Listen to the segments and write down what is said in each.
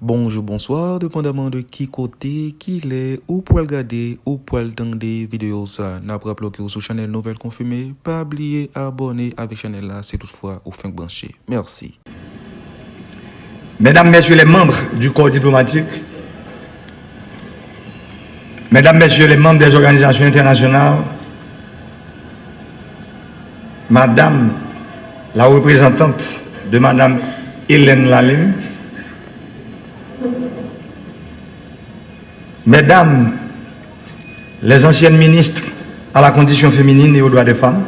Bonjour, bonsoir, dépendamment de qui côté, qui l'est, ou pour regarder, ou pour entendre des vidéos ça. N'a pas rappelé que vous sur chaîne Nouvelle Confirmée. Pas oublier abonner avec chaîne là, c'est toutefois au fin branché. Merci. Mesdames, Messieurs les membres du corps diplomatique, Mesdames, Messieurs les membres des organisations internationales, Madame la représentante de Madame Hélène Lalime, Mesdames les anciennes ministres à la condition féminine et aux droits des femmes,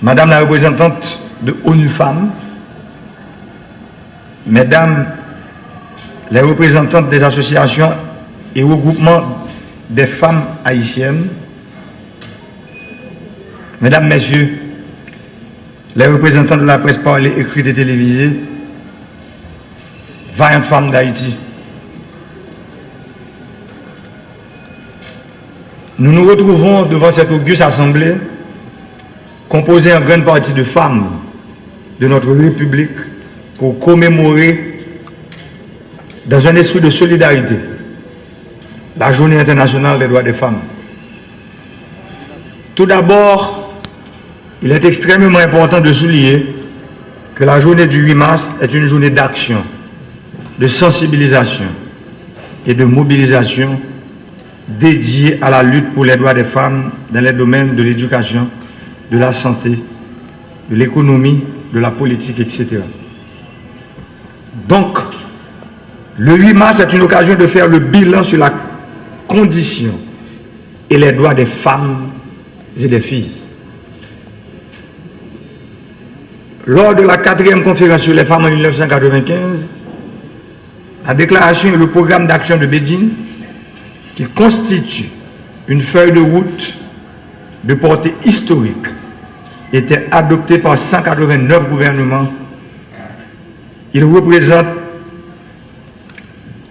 Madame la représentante de ONU Femmes, Mesdames les représentantes des associations et regroupements des femmes haïtiennes, Mesdames, Messieurs, les représentants de la presse parlée, écrite et télévisée, vaillantes femmes d'Haïti, nous nous retrouvons devant cette auguste assemblée composée en grande partie de femmes de notre République pour commémorer, dans un esprit de solidarité, la Journée internationale des droits des femmes. Tout d'abord, il est extrêmement important de souligner que la journée du 8 mars est une journée d'action, de sensibilisation et de mobilisation dédiée à la lutte pour les droits des femmes dans les domaines de l'éducation, de la santé, de l'économie, de la politique, etc. Donc, le 8 mars est une occasion de faire le bilan sur la condition et les droits des femmes et des filles. Lors de la 4e conférence sur les femmes en 1995, la déclaration et le programme d'action de Beijing, qui constitue une feuille de route de portée historique, était adoptée par 189 gouvernements. Il représente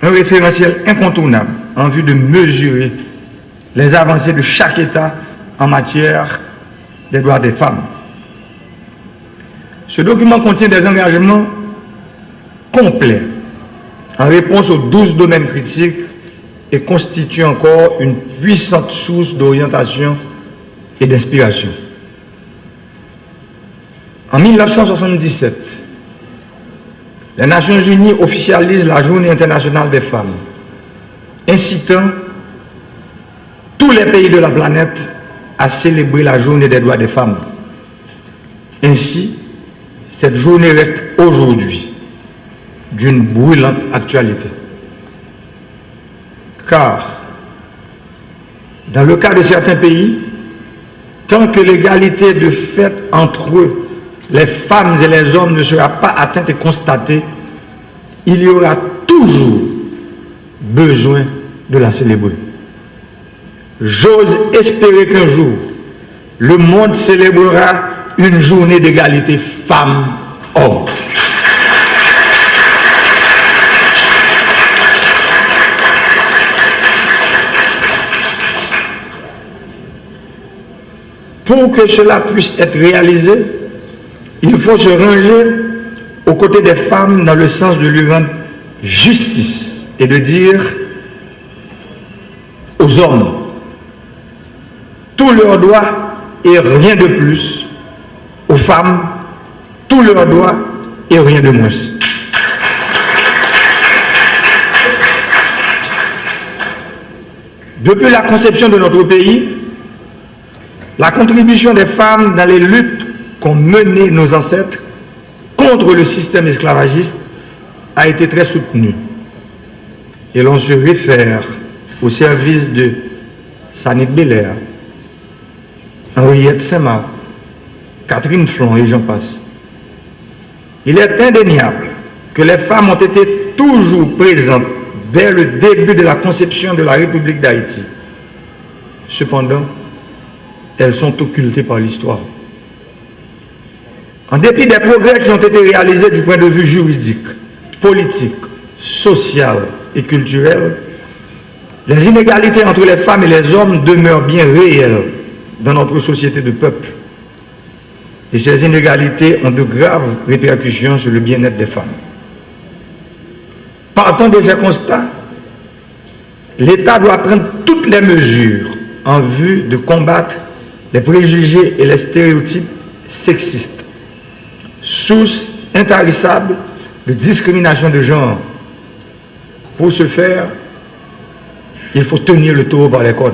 un référentiel incontournable en vue de mesurer les avancées de chaque État en matière des droits des femmes. Ce document contient des engagements complets en réponse aux 12 domaines critiques et constitue encore une puissante source d'orientation et d'inspiration. En 1977, les Nations Unies officialisent la Journée internationale des femmes, incitant tous les pays de la planète à célébrer la Journée des droits des femmes. Ainsi, cette journée reste aujourd'hui d'une brûlante actualité. Car, dans le cas de certains pays, tant que l'égalité de fait entre eux, les femmes et les hommes ne sera pas atteinte et constatée, il y aura toujours besoin de la célébrer. J'ose espérer qu'un jour, le monde célébrera une journée d'égalité femmes-hommes. Pour que cela puisse être réalisé, il faut se ranger aux côtés des femmes dans le sens de lui rendre justice et de dire aux hommes tous leurs droits et rien de plus, aux femmes tous leurs droits et rien de moins. Depuis la conception de notre pays, la contribution des femmes dans les luttes qu'ont menées nos ancêtres contre le système esclavagiste a été très soutenue. Et l'on se réfère au service de Sanit Belair, Henriette Saint-Marc, Catherine Flon et j'en passe. Il est indéniable que les femmes ont été toujours présentes dès le début de la conception de la République d'Haïti. Cependant, elles sont occultées par l'histoire. En dépit des progrès qui ont été réalisés du point de vue juridique, politique, social et culturel, les inégalités entre les femmes et les hommes demeurent bien réelles dans notre société de peuple. Et ces inégalités ont de graves répercussions sur le bien-être des femmes. Partant de ces constats, l'État doit prendre toutes les mesures en vue de combattre les préjugés et les stéréotypes sexistes, source intarissable de discrimination de genre. Pour ce faire, il faut tenir le taureau par les cornes.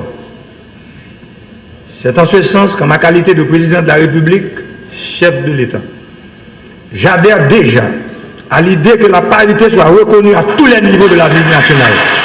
C'est en ce sens qu'en ma qualité de président de la République, chef de l'État, j'adhère déjà à l'idée que la parité soit reconnue à tous les niveaux de la vie nationale.